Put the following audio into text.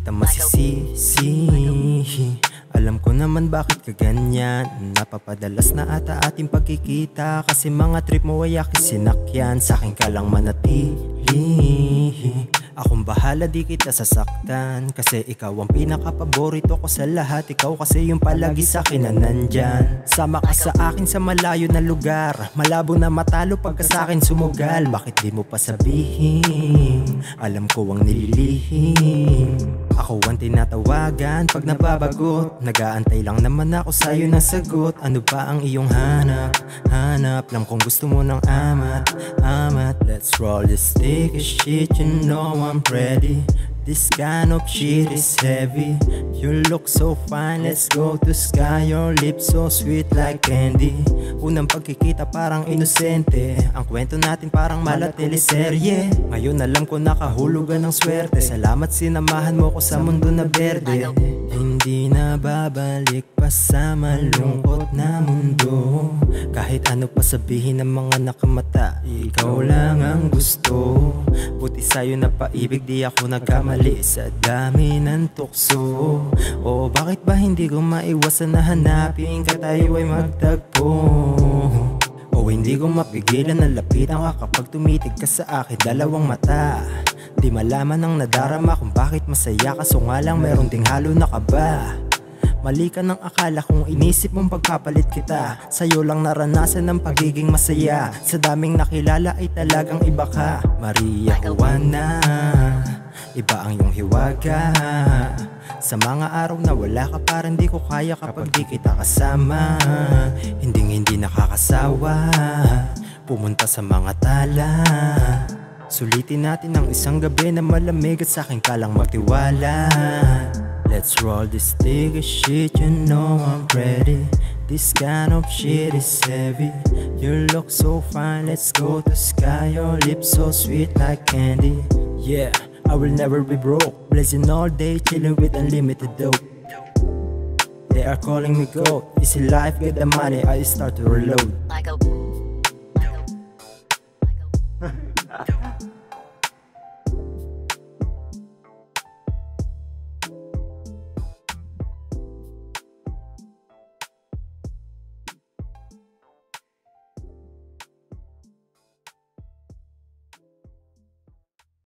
kita masisisi. Alam ko naman bakit ka ganyan. Napapadalas na ata ating pagkikita, kasi mga trip mo ay aking sinakyan. Sa'kin ka lang manatili. Akong bahala, di kita sasaktan, kasi ikaw ang pinaka-paborito ko sa lahat. Ikaw kasi yung palagi sa'kin na nandyan. Sama ka sa akin sa malayo na lugar, malabo na matalo pagka sa'kin sumugal. Bakit di mo pa sabihin? Alam ko ang nililihim. Ako ang tinatawagan pag nababagot. Nag-aantay lang naman ako sa'yo ng sagot. Ano ba ang iyong hanap? Hanap lang kung gusto mo ng amat. Amat, let's roll this sticky shit, you know I'm ready. This kind of shit is heavy. You look so fine, let's go to sky. Your lips so sweet like candy. Unang pagkikita parang inosente, ang kwento natin parang mala teleserye. Ngayon alam ko nakahulugan ng swerte. Salamat sinamahan mo ko sa mundo na berde. Hindi na babalik pa sa malungkot na mundo. Kahit ano pa sabihin ng mga nakamata, ikaw lang ang gusto. Buti sa'yo na paibig, di ako nagkamali sa dami ng tukso. O bakit ba hindi ko maiwasan na hanapin ka, tayo ay magtagpo? O hindi ko mapigilan na lapitan ka kapag tumitig ka sa akin dalawang mata. Di malaman ang nadarama kung bakit masaya ka, so nga lang meron ding halo na kaba. Mali ka ng akala kung inisip mong pagpapalit kita. Sa'yo lang naranasan ng pagiging masaya. Sa daming nakilala ay talagang iba ka. Maria Juana, iba ang iyong hiwaga. Sa mga araw na wala ka parang di ko kaya kapag di kita kasama. Hindi nakakasawa pumunta sa mga tala. Sulitin natin ang isang gabi na malamig at sa'kin ka lang magtiwala. Let's roll this sticky shit, you know I'm ready. This kind of shit is heavy. You look so fine, let's go to sky. Your lips so sweet like candy. Yeah, I will never be broke. Blazing all day, chilling with unlimited dope. They are calling me goat. Easy life, get the money, I start to reload.